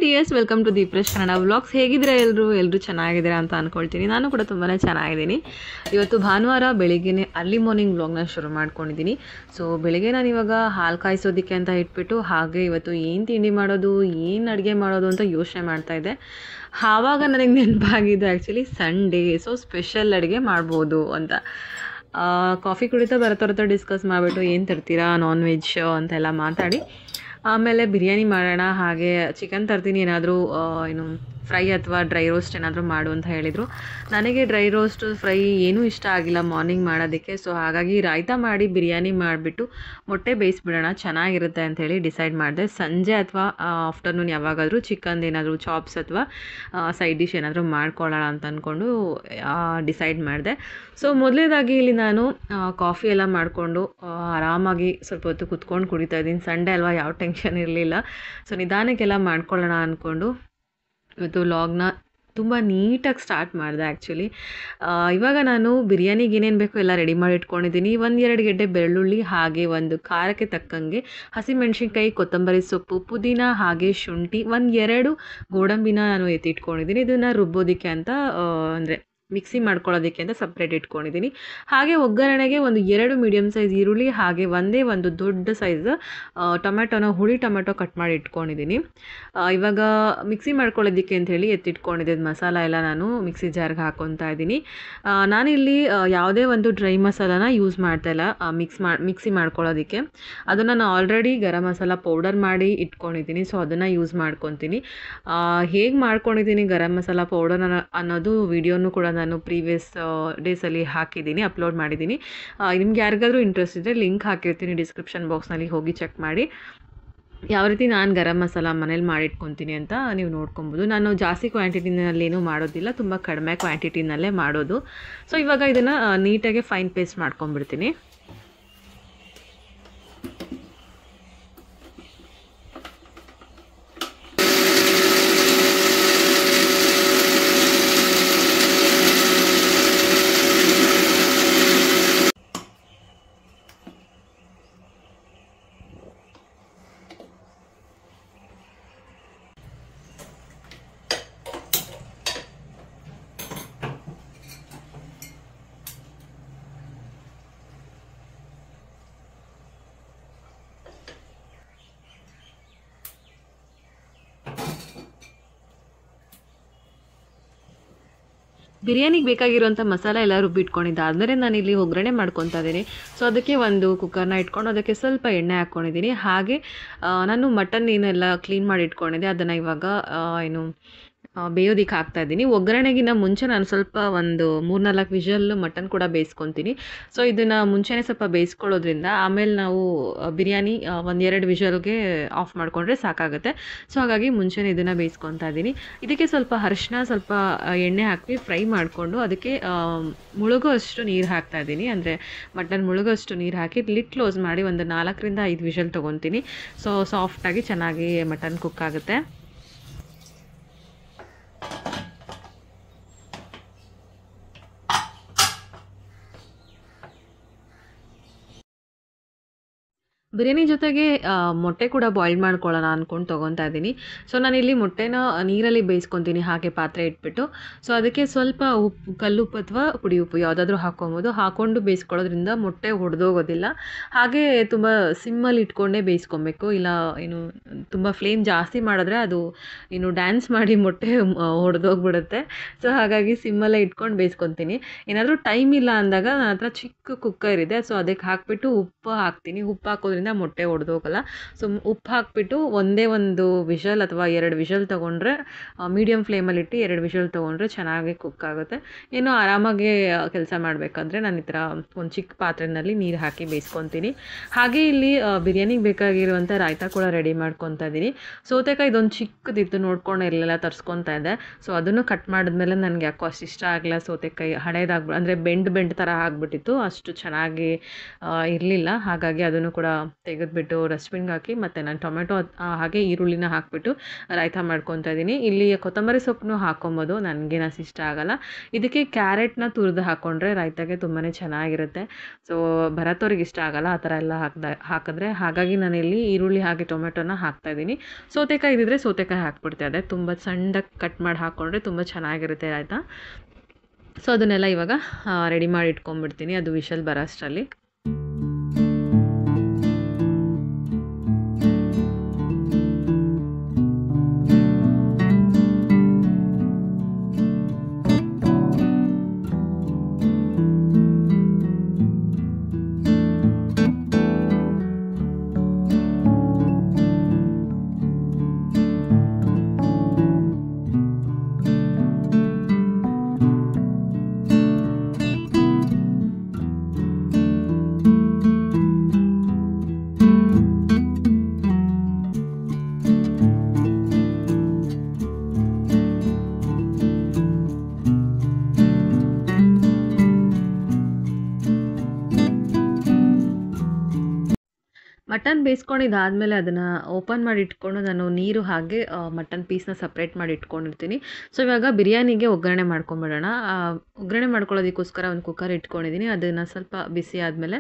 Dears, welcome to Deepresh Kannada vlogs. ಹೇಗಿದ್ರೆ ಎಲ್ಲರೂ ಚೆನ್ನಾಗಿದ್ದೀರಾ ಅಂತ ಅಂದ್ಕೊಳ್ತೀನಿ. ನಾನು ಕೂಡ ತುಂಬಾ ಚೆನ್ನಾಗಿದ್ದೀನಿ. ಇವತ್ತು ಭಾನುವಾರ ಬೆಳಿಗ್ಗೆ ಅರ್ಲಿ ಮಾರ್ನಿಂಗ್ ವ್ಲಾಗ್ನ ಶುರು ಮಾಡ್ಕೊಂಡಿದ್ದೀನಿ. ಸೊ ಬೆಳಿಗ್ಗೆ ನಾನು ಇವಾಗ ಹಾಲು ಕಾಯಿಸೋದಕ್ಕೆ ಅಂತ ಇಟ್ಬಿಟ್ಟು ಹಾಗೆ ಇವತ್ತು ಏನು ತಿಂಡಿ ಮಾಡೋದು, ಏನು ಅಡುಗೆ ಮಾಡೋದು ಅಂತ ಯೋಚನೆ ಮಾಡ್ತಾಯಿದ್ದೆ. ಆವಾಗ ನನಗೆ ನೆನಪಾಗಿದ್ದು ಆ್ಯಕ್ಚುಲಿ ಸಂಡೇ, ಸೊ ಸ್ಪೆಷಲ್ ಅಡುಗೆ ಮಾಡ್ಬೋದು ಅಂತ. ಕಾಫಿ ಕುಡಿತಾ ಬರತಾ ಡಿಸ್ಕಸ್ ಮಾಡಿಬಿಟ್ಟು ಏನು ತರ್ತೀರಾ ನಾನ್ ವೆಜ್ ಅಂತೆಲ್ಲ ಮಾತಾಡಿ ಆಮೇಲೆ ಬಿರಿಯಾನಿ ಮಾಡೋಣ, ಹಾಗೆ ಚಿಕನ್ ತರ್ತೀನಿ, ಏನಾದರೂ ಏನು ಫ್ರೈ ಅಥವಾ ಡ್ರೈ ರೋಸ್ಟ್ ಏನಾದರೂ ಮಾಡು ಅಂತ ಹೇಳಿದರು. ನನಗೆ ಡ್ರೈ ರೋಸ್ಟ್ ಫ್ರೈ ಏನೂ ಇಷ್ಟ ಆಗಿಲ್ಲ ಮಾರ್ನಿಂಗ್ ಮಾಡೋದಕ್ಕೆ. ಸೊ ಹಾಗಾಗಿ ರಾಯ್ತಾ ಮಾಡಿ ಬಿರಿಯಾನಿ ಮಾಡಿಬಿಟ್ಟು ಮೊಟ್ಟೆ ಬೇಯಿಸ್ಬಿಡೋಣ, ಚೆನ್ನಾಗಿರುತ್ತೆ ಅಂಥೇಳಿ ಡಿಸೈಡ್ ಮಾಡಿದೆ. ಸಂಜೆ ಅಥವಾ ಆಫ್ಟರ್ನೂನ್ ಯಾವಾಗಾದರೂ ಚಿಕನ್ದು ಏನಾದರೂ ಚಾಪ್ಸ್ ಅಥವಾ ಸೈಡ್ ಡಿಶ್ ಏನಾದರೂ ಮಾಡ್ಕೊಳ್ಳೋಣ ಅಂತ ಅಂದ್ಕೊಂಡು ಡಿಸೈಡ್ ಮಾಡಿದೆ. ಸೊ ಮೊದಲನೇದಾಗಿ ಇಲ್ಲಿ ನಾನು ಕಾಫಿ ಎಲ್ಲ ಮಾಡಿಕೊಂಡು ಆರಾಮಾಗಿ ಸ್ವಲ್ಪ ಹೊತ್ತು ಕುತ್ಕೊಂಡು ಕುಡಿತಾ ಇದ್ದೀನಿ. ಸಂಡೇ ಅಲ್ವಾ, ಯಾವ ಟೆನ್ಷನ್ ಇರಲಿಲ್ಲ. ಸೊ ನಿಧಾನಕ್ಕೆಲ್ಲ ಮಾಡ್ಕೊಳ್ಳೋಣ ಅಂದ್ಕೊಂಡು ಇವತ್ತು ವ್ಲಾಗ್ನ ತುಂಬ ನೀಟಾಗಿ ಸ್ಟಾರ್ಟ್ ಮಾಡಿದೆ. ಆ್ಯಕ್ಚುಲಿ ಇವಾಗ ನಾನು ಬಿರಿಯಾನಿಗೆ ಏನೇನು ಬೇಕೋ ಎಲ್ಲ ರೆಡಿ ಮಾಡಿ ಇಟ್ಕೊಂಡಿದ್ದೀನಿ. 1-2 ಗೆಡ್ಡೆ ಬೆಳ್ಳುಳ್ಳಿ, ಹಾಗೆ ಒಂದು ಖಾರಕ್ಕೆ ತಕ್ಕಂಗೆ ಹಸಿಮೆಣ್ಸಿನ್ಕಾಯಿ, ಕೊತ್ತಂಬರಿ ಸೊಪ್ಪು, ಪುದೀನ, ಹಾಗೆ ಶುಂಠಿ, 1-2 ಗೋಡಂಬಿನ ನಾನು ಎತ್ತಿಟ್ಕೊಂಡಿದ್ದೀನಿ. ಇದನ್ನು ರುಬ್ಬೋದಕ್ಕೆ ಅಂತ ಅಂದರೆ ಮಿಕ್ಸಿ ಮಾಡ್ಕೊಳ್ಳೋದಕ್ಕೆ ಅಂತ ಸಪ್ರೇಟ್ ಇಟ್ಕೊಂಡಿದ್ದೀನಿ. ಹಾಗೆ ಒಗ್ಗರಣೆಗೆ 2 ಮೀಡಿಯಮ್ ಸೈಜ್ ಈರುಳ್ಳಿ, ಹಾಗೆ ಒಂದು ದೊಡ್ಡ ಸೈಜ್ ಟೊಮೆಟೊನ ಹುಳಿ ಟೊಮೆಟೊ ಕಟ್ ಮಾಡಿ ಇಟ್ಕೊಂಡಿದ್ದೀನಿ. ಇವಾಗ ಮಿಕ್ಸಿ ಮಾಡ್ಕೊಳ್ಳೋದಕ್ಕೆ ಅಂಥೇಳಿ ಎತ್ತಿಟ್ಕೊಂಡಿದ್ದೆ ಮಸಾಲ ಎಲ್ಲ ನಾನು ಮಿಕ್ಸಿ ಜಾರ್ಗೆ ಹಾಕ್ಕೊತಾ ಇದ್ದೀನಿ. ನಾನಿಲ್ಲಿ ಯಾವುದೇ ಒಂದು ಡ್ರೈ ಮಸಾಲಾನ ಯೂಸ್ ಮಾಡ್ತಾಯಿಲ್ಲ ಮಿಕ್ಸಿ ಮಾಡ್ಕೊಳ್ಳೋದಕ್ಕೆ. ಅದನ್ನು ನಾನು ಆಲ್ರೆಡಿ ಗರಂ ಮಸಾಲ ಪೌಡರ್ ಮಾಡಿ ಇಟ್ಕೊಂಡಿದ್ದೀನಿ. ಸೊ ಅದನ್ನು ಯೂಸ್ ಮಾಡ್ಕೊತೀನಿ. ಹೇಗೆ ಮಾಡ್ಕೊಂಡಿದ್ದೀನಿ ಗರಂ ಮಸಾಲ ಪೌಡರ್ ಅನ್ನೋದು ವಿಡಿಯೋನು ಕೂಡ ನಾನು ಪ್ರೀವಿಯಸ್ ಡೇಸಲ್ಲಿ ಹಾಕಿದ್ದೀನಿ, ಅಪ್ಲೋಡ್ ಮಾಡಿದ್ದೀನಿ. ನಿಮ್ಗೆ ಯಾರಿಗಾದರೂ ಇಂಟ್ರೆಸ್ಟ್ ಇದ್ದರೆ ಲಿಂಕ್ ಹಾಕಿರ್ತೀನಿ ಡಿಸ್ಕ್ರಿಪ್ಷನ್ ಬಾಕ್ಸ್ನಲ್ಲಿ, ಹೋಗಿ ಚೆಕ್ ಮಾಡಿ. ಯಾವ ರೀತಿ ನಾನು ಗರಂ ಮಸಾಲ ಮನೇಲಿ ಮಾಡಿಟ್ಕೊತೀನಿ ಅಂತ ನೀವು ನೋಡ್ಕೊಬೋದು. ನಾನು ಜಾಸ್ತಿ ಕ್ವಾಂಟಿಟಿನಲ್ಲೇನೂ ಮಾಡೋದಿಲ್ಲ, ತುಂಬ ಕಡಿಮೆ ಕ್ವಾಂಟಿಟಿನಲ್ಲೇ ಮಾಡೋದು. ಸೊ ಇವಾಗ ಇದನ್ನು ನೀಟಾಗಿ ಫೈನ್ ಪೇಸ್ಟ್ ಮಾಡ್ಕೊಂಡ್ಬಿಡ್ತೀನಿ. ಬಿರಿಯಾನಿಗೆ ಬೇಕಾಗಿರುವಂಥ ಮಸಾಲ ಎಲ್ಲ ರುಬ್ಬಿಟ್ಕೊಂಡಿದ್ದೆ ಆದಮೇಲೆ ನಾನಿಲ್ಲಿ ಒಗ್ಗರಣೆ ಮಾಡ್ಕೊತಾ ಇದ್ದೀನಿ. ಸೊ ಅದಕ್ಕೆ ಒಂದು ಕುಕ್ಕರ್ನ ಇಟ್ಕೊಂಡು ಅದಕ್ಕೆ ಸ್ವಲ್ಪ ಎಣ್ಣೆ ಹಾಕ್ಕೊಂಡಿದ್ದೀನಿ. ಹಾಗೆ ನಾನು ಮಟನ್ ಏನೆಲ್ಲ ಕ್ಲೀನ್ ಮಾಡಿ ಇಟ್ಕೊಂಡಿದ್ದೆ ಅದನ್ನು ಇವಾಗ ಬೇಯೋದಕ್ಕೆ ಹಾಕ್ತಾಯಿದ್ದೀನಿ. ಒಗ್ಗರಣೆಗಿನ್ನ ಮುಂಚೆ ನಾನು ಸ್ವಲ್ಪ ಒಂದು 3-4 ವಿಷಲ್ ಮಟನ್ ಕೂಡ ಬೇಯಿಸ್ಕೊತೀನಿ. ಸೊ ಇದನ್ನು ಮುಂಚೆನೇ ಸ್ವಲ್ಪ ಬೇಯಿಸ್ಕೊಳ್ಳೋದ್ರಿಂದ ಆಮೇಲೆ ನಾವು ಬಿರಿಯಾನಿ 1-2 ವಿಷಲ್ಗೆ ಆಫ್ ಮಾಡಿಕೊಂಡ್ರೆ ಸಾಕಾಗುತ್ತೆ. ಸೊ ಹಾಗಾಗಿ ಮುಂಚೆನೇ ಇದನ್ನು ಬೇಯಿಸ್ಕೊತಾ ಇದ್ದೀನಿ. ಇದಕ್ಕೆ ಸ್ವಲ್ಪ ಅರಿಶಿನ, ಸ್ವಲ್ಪ ಎಣ್ಣೆ ಹಾಕಿ ಫ್ರೈ ಮಾಡಿಕೊಂಡು ಅದಕ್ಕೆ ಮುಳುಗೋಷ್ಟು ನೀರು ಹಾಕ್ತಾಯಿದ್ದೀನಿ. ಅಂದರೆ ಮಟನ್ ಮುಳುಗೋಷ್ಟು ನೀರು ಹಾಕಿ ಲಿಡ್ ಕ್ಲೋಸ್ ಮಾಡಿ ಒಂದು 4-5 ವಿಷಲ್ ತೊಗೊತೀನಿ. ಸೊ ಸಾಫ್ಟಾಗಿ ಚೆನ್ನಾಗಿ ಮಟನ್ ಕುಕ್ ಆಗುತ್ತೆ. ಬಿರಿಯಾನಿ ಜೊತೆಗೆ ಮೊಟ್ಟೆ ಕೂಡ ಬಾಯ್ಲ್ ಮಾಡ್ಕೊಳ್ಳೋಣ ಅಂದ್ಕೊಂಡು ತೊಗೊತಾ ಇದ್ದೀನಿ. ಸೊ ನಾನಿಲ್ಲಿ ಮೊಟ್ಟೆನ ನೀರಲ್ಲಿ ಬೇಯಿಸ್ಕೊತೀನಿ ಹಾಗೆ ಪಾತ್ರೆ ಇಟ್ಬಿಟ್ಟು. ಸೊ ಅದಕ್ಕೆ ಸ್ವಲ್ಪ ಉಪ್ಪು, ಕಲ್ಲುಪ್ಪು ಅಥವಾ ಪುಡಿ ಉಪ್ಪು ಯಾವುದಾದ್ರೂ ಹಾಕ್ಕೊಬೋದು. ಹಾಕ್ಕೊಂಡು ಬೇಯಿಸ್ಕೊಳ್ಳೋದ್ರಿಂದ ಮೊಟ್ಟೆ ಒಡೆದೋಗೋದಿಲ್ಲ. ಹಾಗೆ ತುಂಬ ಸಿಮ್ಮಲ್ಲಿ ಇಟ್ಕೊಂಡೇ ಬೇಯಿಸ್ಕೊಬೇಕು, ಇಲ್ಲ ತುಂಬ ಫ್ಲೇಮ್ ಜಾಸ್ತಿ ಮಾಡಿದ್ರೆ ಅದು ಡ್ಯಾನ್ಸ್ ಮಾಡಿ ಮೊಟ್ಟೆ ಒಡೆದೋಗ್ಬಿಡುತ್ತೆ. ಸೊ ಹಾಗಾಗಿ ಸಿಮ್ಮಲ್ಲೇ ಇಟ್ಕೊಂಡು ಬೇಯಿಸ್ಕೊತೀನಿ. ಏನಾದರೂ ಟೈಮ್ ಇಲ್ಲ ಅಂದಾಗ ನನ್ನ ಹತ್ರ ಚಿಕ್ಕ ಕುಕ್ಕರ್ ಇದೆ. ಸೊ ಅದಕ್ಕೆ ಹಾಕಿಬಿಟ್ಟು ಉಪ್ಪು ಹಾಕ್ತೀನಿ. ಉಪ್ಪು ಹಾಕೋದ್ರಿಂದ ಮೊಟ್ಟೆ ಒಡೆದೋಗಲ್ಲ. ಸೊ ಉಪ್ಪು ಹಾಕ್ಬಿಟ್ಟು ಒಂದು ವಿಷಲ್ ಅಥವಾ 2 ವಿಷಲ್ ತೊಗೊಂಡ್ರೆ, ಮೀಡಿಯಮ್ ಫ್ಲೇಮಲ್ಲಿಟ್ಟು 2 ವಿಷಲ್ ತೊಗೊಂಡ್ರೆ ಚೆನ್ನಾಗಿ ಕುಕ್ ಆಗುತ್ತೆ. ಆರಾಮಾಗಿ ಕೆಲಸ ಮಾಡಬೇಕಂದ್ರೆ ನಾನು ಈ ಥರ ಒಂದು ಚಿಕ್ಕ ಪಾತ್ರೆಯಲ್ಲಿ ನೀರು ಹಾಕಿ ಬೇಯಿಸ್ಕೊತೀನಿ. ಹಾಗೆ ಇಲ್ಲಿ ಬಿರಿಯಾನಿಗೆ ಬೇಕಾಗಿರುವಂಥ ರಾಯ್ತಾ ಕೂಡ ರೆಡಿ ಮಾಡ್ಕೊತಾ ಇದ್ದೀನಿ. ಸೌತೆಕಾಯಿ ಇದೊಂದು ಚಿಕ್ಕದಿತ್ತು, ನೋಡ್ಕೊಂಡು ಎಲ್ಲೆಲ್ಲ ತರಿಸ್ಕೊತಾ ಇದ್ದೆ. ಸೊ ಅದನ್ನು ಕಟ್ ಮಾಡಿದ್ಮೇಲೆ ನನಗೆ ಯಾಕೋ ಅಷ್ಟು ಇಷ್ಟ ಆಗಲ್ಲ. ಸೌತೆಕಾಯಿ ಹಳೇದಾಗ್ಬಿಟ್ಟು ಅಂದರೆ ಬೆಂಡ್ ಥರ ಆಗಿಬಿಟ್ಟಿತ್ತು, ಅಷ್ಟು ಚೆನ್ನಾಗಿ ಇರಲಿಲ್ಲ. ಹಾಗಾಗಿ ಅದನ್ನು ಕೂಡ ತೆಗೆದುಬಿಟ್ಟು ಡಸ್ಟ್ಬಿನ್ಗೆ ಹಾಕಿ ಮತ್ತು ನಾನು ಟೊಮೆಟೊ ಹಾಗೆ ಈರುಳ್ಳಿನ ಹಾಕಿಬಿಟ್ಟು ರಾಯ್ತ ಮಾಡ್ಕೊತಾ ಇದ್ದೀನಿ. ಇಲ್ಲಿ ಕೊತ್ತಂಬರಿ ಸೊಪ್ಪನ್ನು ಹಾಕೊಬೋದು, ನನಗೇನು ಅಷ್ಟು ಇಷ್ಟ ಆಗೋಲ್ಲ. ಇದಕ್ಕೆ ಕ್ಯಾರೆಟ್ನ ತುರಿದು ಹಾಕ್ಕೊಂಡ್ರೆ ರಾಯ್ತಾಗೆ ತುಂಬಾ ಚೆನ್ನಾಗಿರುತ್ತೆ. ಸೊ ಭರತವ್ರಿಗೆ ಇಷ್ಟ ಆಗೋಲ್ಲ ಆ ಥರ ಎಲ್ಲ ಹಾಕಿದ್ರೆ, ಹಾಗಾಗಿ ನಾನಿಲ್ಲಿ ಈರುಳ್ಳಿ ಹಾಗೆ ಟೊಮೆಟೊನ ಹಾಕ್ತಾಯಿದ್ದೀನಿ. ಸೌತೆಕಾಯಿ ಇದ್ದಿದ್ರೆ ಸೌತೆಕಾಯಿ ಹಾಕ್ಬಿಡ್ತಾ ಇದ್ದೆ, ತುಂಬ ಸಣ್ಣದಾಗಿ ಕಟ್ ಮಾಡಿ ಹಾಕ್ಕೊಂಡ್ರೆ ತುಂಬ ಚೆನ್ನಾಗಿರುತ್ತೆ ರಾಯ್ತ. ಸೊ ಅದನ್ನೆಲ್ಲ ಇವಾಗ ರೆಡಿ ಮಾಡಿ ಇಟ್ಕೊಂಡ್ಬಿಡ್ತೀನಿ, ಅದು ವಿಷಲ್ ಬರೋ ಅಷ್ಟರಲ್ಲಿ. ಮಟನ್ ಬೇಯಿಸ್ಕೊಂಡಿದ್ದಾದಮೇಲೆ ಅದನ್ನು ಓಪನ್ ಮಾಡಿ ಇಟ್ಕೊಂಡು ನಾನು ನೀರು ಹಾಗೆ ಮಟನ್ ಪೀಸ್ನ ಸಪ್ರೇಟ್ ಮಾಡಿ ಇಟ್ಕೊಂಡಿರ್ತೀನಿ. ಸೊ ಇವಾಗ ಬಿರಿಯಾನಿಗೆ ಒಗ್ಗರಣೆ ಮಾಡ್ಕೊಂಬಿಡೋಣ. ಒಗ್ಗರಣೆ ಮಾಡ್ಕೊಳ್ಳೋದಕ್ಕೋಸ್ಕರ ಒಂದು ಕುಕ್ಕರ್ ಇಟ್ಕೊಂಡಿದ್ದೀನಿ. ಅದನ್ನು ಸ್ವಲ್ಪ ಬಿಸಿ ಆದಮೇಲೆ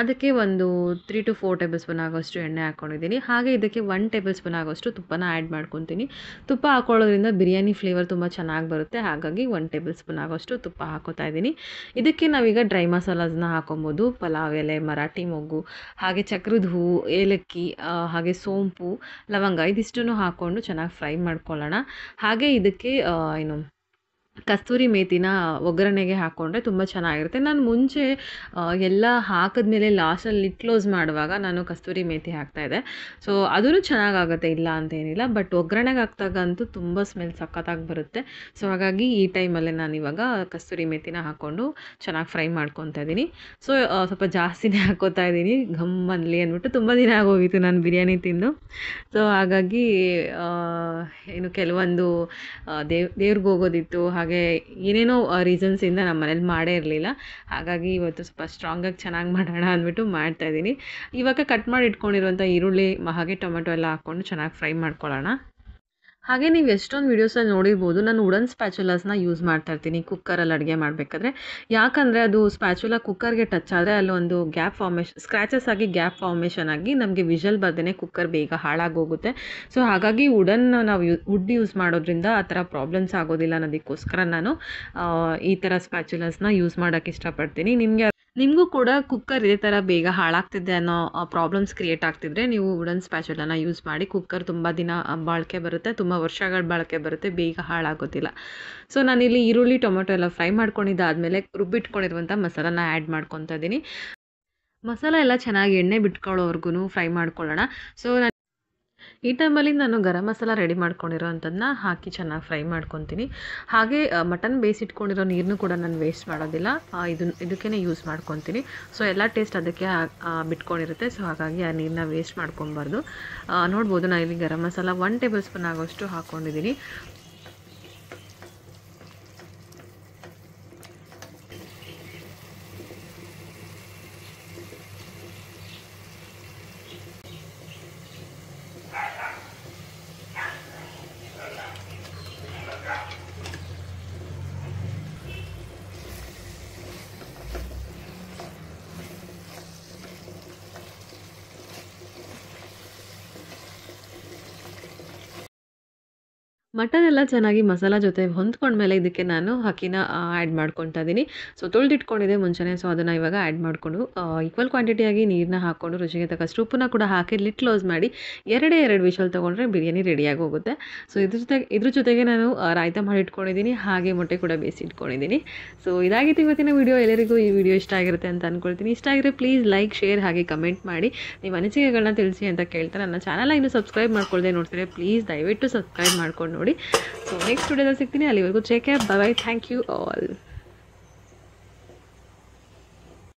ಅದಕ್ಕೆ ಒಂದು 3 to 4 ಟೇಬಲ್ ಸ್ಪೂನ್ ಆಗೋಷ್ಟು ಎಣ್ಣೆ ಹಾಕ್ಕೊಂಡಿದ್ದೀನಿ. ಹಾಗೆ ಇದಕ್ಕೆ 1 ಟೇಬಲ್ ಸ್ಪೂನ್ ಆಗೋಷ್ಟು ತುಪ್ಪನ ಆ್ಯಡ್ ಮಾಡ್ಕೊತೀನಿ. ತುಪ್ಪ ಹಾಕೊಳ್ಳೋದ್ರಿಂದ ಬಿರಿಯಾನಿ ಫ್ಲೇವರ್ ತುಂಬ ಚೆನ್ನಾಗಿ ಬರುತ್ತೆ, ಹಾಗಾಗಿ 1 ಟೇಬಲ್ ಸ್ಪೂನ್ ಆಗೋಷ್ಟು ತುಪ್ಪ ಹಾಕೋತಾ ಇದ್ದೀನಿ. ಇದಕ್ಕೆ ನಾವೀಗ ಡ್ರೈ ಮಸಾಲಾಸ್ನ ಹಾಕೊಬೋದು. ಪಲಾವ್ ಎಲೆ, ಮರಾಠಿ ಮೊಗ್ಗು, ಹಾಗೆ ಚಕ್ರದ ಹೂವು, ಏಲಕ್ಕಿ, ಹಾಗೆ ಸೋಂಪು, ಲವಂಗ ಇದಿಷ್ಟನ್ನು ಹಾಕ್ಕೊಂಡು ಚೆನ್ನಾಗಿ ಫ್ರೈ ಮಾಡ್ಕೊಳ್ಳೋಣ. ಹಾಗೆ ಇದಕ್ಕೆ ಕಸ್ತೂರಿ ಮೇಥಿನ ಒಗ್ಗರಣೆಗೆ ಹಾಕ್ಕೊಂಡ್ರೆ ತುಂಬ ಚೆನ್ನಾಗಿರುತ್ತೆ. ನಾನು ಮುಂಚೆ ಎಲ್ಲ ಹಾಕಿದ್ಮೇಲೆ ಲಾಸ್ಟಲ್ಲಿ ಲಿಡ್ ಕ್ಲೋಸ್ ಮಾಡುವಾಗ ನಾನು ಕಸ್ತೂರಿ ಮೇಥಿ ಹಾಕ್ತಾಯಿದ್ದೆ. ಸೊ ಅದೂ ಚೆನ್ನಾಗಾಗುತ್ತೆ, ಇಲ್ಲ ಅಂತೇನಿಲ್ಲ. ಬಟ್ ಒಗ್ಗರಣೆಗೆ ಹಾಕಿದಾಗಂತೂ ತುಂಬ ಸ್ಮೆಲ್ ಸಖತ್ತಾಗಿ ಬರುತ್ತೆ. ಸೊ ಹಾಗಾಗಿ ಈ ಟೈಮಲ್ಲೇ ನಾನಿವಾಗ ಕಸ್ತೂರಿ ಮೇಥಿನ ಹಾಕ್ಕೊಂಡು ಚೆನ್ನಾಗಿ ಫ್ರೈ ಮಾಡ್ಕೊತಾ ಇದ್ದೀನಿ. ಸೊ ಸ್ವಲ್ಪ ಜಾಸ್ತಿನೇ ಹಾಕ್ಕೋತಾ ಇದ್ದೀನಿ, ಘಮ್ ಅನ್ನಲಿ ಅಂದ್ಬಿಟ್ಟು. ತುಂಬ ದಿನ ಆಗೋಗಿತ್ತು ನಾನು ಬಿರಿಯಾನಿ ತಿಂದು. ಸೊ ಹಾಗಾಗಿ ಕೆಲವೊಂದು ದೇವ್ರಿಗೆ ಹೋಗೋದಿತ್ತು, ಹಾಗೆ ಏನೇನೋ ರೀಸನ್ಸಿಂದ ನಮ್ಮ ಮನೇಲಿ ಮಾಡೇ ಇರಲಿಲ್ಲ. ಹಾಗಾಗಿ ಇವತ್ತು ಸ್ವಲ್ಪ ಸ್ಟ್ರಾಂಗಾಗಿ ಚೆನ್ನಾಗಿ ಮಾಡೋಣ ಅಂದ್ಬಿಟ್ಟು ಮಾಡ್ತಾಯಿದ್ದೀನಿ. ಇವಾಗ ಕಟ್ ಮಾಡಿ ಇಟ್ಕೊಂಡಿರುವಂಥ ಈರುಳ್ಳಿ ಹಾಗೆ ಟೊಮೆಟೊ ಎಲ್ಲ ಹಾಕ್ಕೊಂಡು ಚೆನ್ನಾಗಿ ಫ್ರೈ ಮಾಡ್ಕೊಳ್ಳೋಣ. ಹಾಗೆ ನೀವು ಎಷ್ಟೊಂದು ವೀಡಿಯೋಸಲ್ಲಿ ನೋಡಿರ್ಬೋದು, ನಾನು ವುಡನ್ ಸ್ಪ್ಯಾಚುಲಾಸ್ನ ಯೂಸ್ ಮಾಡ್ತಾ ಇರ್ತೀನಿ ಕುಕ್ಕರಲ್ಲಿ ಅಡುಗೆ ಮಾಡಬೇಕಾದ್ರೆ. ಯಾಕಂದರೆ ಅದು ಸ್ಪ್ಯಾಚುಲಾ ಕುಕ್ಕರ್ಗೆ ಟಚ್ ಆದರೆ ಅಲ್ಲೊಂದು ಸ್ಕ್ರ್ಯಾಚಸ್ ಆಗಿ ಗ್ಯಾಪ್ ಫಾರ್ಮೇಷನ್ ಆಗಿ ನಮಗೆ ವಿಷಲ್ ಬರ್ದೇ ಕುಕ್ಕರ್ ಬೇಗ ಹಾಳಾಗೋಗುತ್ತೆ. ಸೊ ಹಾಗಾಗಿ ನಾವು ವುಡ್ ಯೂಸ್ ಮಾಡೋದ್ರಿಂದ ಆ ಥರ ಪ್ರಾಬ್ಲಮ್ಸ್ ಆಗೋದಿಲ್ಲ ಅನ್ನೋದಕ್ಕೋಸ್ಕರ ನಾನು ಈ ಥರ ಸ್ಪ್ಯಾಚುಲಾಸ್ನ ಯೂಸ್ ಮಾಡೋಕ್ಕೆ ಇಷ್ಟಪಡ್ತೀನಿ. ನಿಮಗೂ ಕೂಡ ಕುಕ್ಕರ್ ಇದೇ ಥರ ಬೇಗ ಹಾಳಾಗ್ತಿದೆ ಅನ್ನೋ ಪ್ರಾಬ್ಲಮ್ಸ್ ಕ್ರಿಯೇಟ್ ಆಗ್ತಿದ್ರೆ ನೀವು ವುಡನ್ ಸ್ಪ್ಯಾಚುಲಾನ ಯೂಸ್ ಮಾಡಿ. ಕುಕ್ಕರ್ ತುಂಬ ದಿನ ಬಾಳಿಕೆ ಬರುತ್ತೆ, ತುಂಬ ವರ್ಷಗಳ ಬಾಳಿಕೆ ಬರುತ್ತೆ, ಬೇಗ ಹಾಳಾಗೋದಿಲ್ಲ. ಸೊ ನಾನಿಲ್ಲಿ ಈರುಳ್ಳಿ ಟೊಮೆಟೊ ಎಲ್ಲ ಫ್ರೈ ಮಾಡ್ಕೊಂಡಿದ್ದಾದಮೇಲೆ ರುಬ್ಬಿಟ್ಕೊಂಡಿರುವಂಥ ಮಸಾಲಾನ ಆ್ಯಡ್ ಮಾಡ್ಕೊತಾ ಇದ್ದೀನಿ. ಮಸಾಲ ಎಲ್ಲ ಚೆನ್ನಾಗಿ ಎಣ್ಣೆ ಬಿಟ್ಕೊಳ್ಳೋವರೆಗೂ ಫ್ರೈ ಮಾಡ್ಕೊಳ್ಳೋಣ. ಸೊ ಈ ಟೈಮಲ್ಲಿ ನಾನು ಗರಂ ಮಸಾಲ ರೆಡಿ ಮಾಡ್ಕೊಂಡಿರೋ ಅಂಥದ್ದನ್ನ ಹಾಕಿ ಚೆನ್ನಾಗಿ ಫ್ರೈ ಮಾಡ್ಕೊತೀನಿ. ಹಾಗೆ ಮಟನ್ ಬೇಯಿಸಿಟ್ಕೊಂಡಿರೋ ನೀರನ್ನು ಕೂಡ ನಾನು ವೇಸ್ಟ್ ಮಾಡೋದಿಲ್ಲ, ಇದಕ್ಕೇ ಯೂಸ್ ಮಾಡ್ಕೊತೀನಿ. ಸೊ ಎಲ್ಲ ಟೇಸ್ಟ್ ಅದಕ್ಕೆ ಬಿಟ್ಕೊಂಡಿರುತ್ತೆ. ಸೊ ಹಾಗಾಗಿ ಆ ನೀರನ್ನ ವೇಸ್ಟ್ ಮಾಡ್ಕೊಬಾರ್ದು. ನೋಡ್ಬೋದು ನಾನು ಇಲ್ಲಿ ಗರಂ ಮಸಾಲ 1 ಟೇಬಲ್ ಸ್ಪೂನ್ ಆಗೋಷ್ಟು ಹಾಕ್ಕೊಂಡಿದ್ದೀನಿ. ಮಟನ್ ಎಲ್ಲ ಚೆನ್ನಾಗಿ ಮಸಾಲ ಜೊತೆ ಹೊಂದ್ಕೊಂಡ್ಮೇಲೆ ಇದಕ್ಕೆ ನಾನು ಅಕ್ಕಿನ ಆ್ಯಡ್ ಮಾಡ್ಕೊತಾ ಇದ್ದೀನಿ. ಸೊ ತೊಳೆದಿಟ್ಕೊಂಡಿದ್ದೆ ಮುಂಚೆನೇ. ಸೊ ಅದನ್ನು ಇವಾಗ ಆ್ಯಡ್ ಮಾಡಿಕೊಂಡು ಈಕ್ವಲ್ ಕ್ವಾಂಟಿಟಿಯಾಗಿ ನೀರನ್ನ ಹಾಕ್ಕೊಂಡು ರುಚಿಗೆ ತಕ್ಕಷ್ಟು ಉಪ್ಪನ್ನ ಕೂಡ ಹಾಕಿ ಲಿಡ್ ಕ್ಲೋಸ್ ಮಾಡಿ 2 ವಿಷಲ್ ತೊಗೊಂಡ್ರೆ ಬಿರಿಯಾನಿ ರೆಡಿಯಾಗಿ ಹೋಗುತ್ತೆ. ಸೊ ಇದ್ರ ಜೊತೆಗೆ ನಾನು ರಾಯ್ತ ಮಾಡಿಟ್ಕೊಂಡಿದ್ದೀನಿ, ಹಾಗೆ ಮೊಟ್ಟೆ ಕೂಡ ಬೇಯಿಸಿಟ್ಕೊಂಡಿದ್ದೀನಿ. ಸೊ ಇದಾಗಿತ್ತು ಇವತ್ತಿನ ವಿಡಿಯೋ. ಎಲ್ಲರಿಗೂ ಈ ವಿಡಿಯೋ ಇಷ್ಟ ಆಗಿರುತ್ತೆ ಅಂತ ಅಂದ್ಕೊಳ್ತೀನಿ. ಇಷ್ಟ ಆಗಿದ್ರೆ ಪ್ಲೀಸ್ ಲೈಕ್, ಶೇರ್ ಹಾಗೆ ಕಮೆಂಟ್ ಮಾಡಿ ನಿಮ್ಮ ಅನಿಸಿಕೆಗಳನ್ನ ತಿಳಿಸಿ ಅಂತ ಕೇಳ್ತಾ, ನನ್ನ ಚಾನಲ್ನ ಇನ್ನೂ ಸಬ್ಸ್ಕ್ರೈಬ್ ಮಾಡ್ಕೊಳ್ದೆ ನೋಡ್ತೀರಾ ಪ್ಲೀಸ್ ದಯವಿಟ್ಟು ಸಬ್ಸ್ಕ್ರೈಬ್ ಮಾಡ್ಕೊಂಡು ನೋಡಿ. ಸೊ ನೆಕ್ಸ್ಟ್ ವಿಡಿಯೋದಲ್ಲಿ ಸಿಗ್ತೀನಿ. ಅಲ್ಲಿವರೆಗೂ take care, bye bye, thank you all.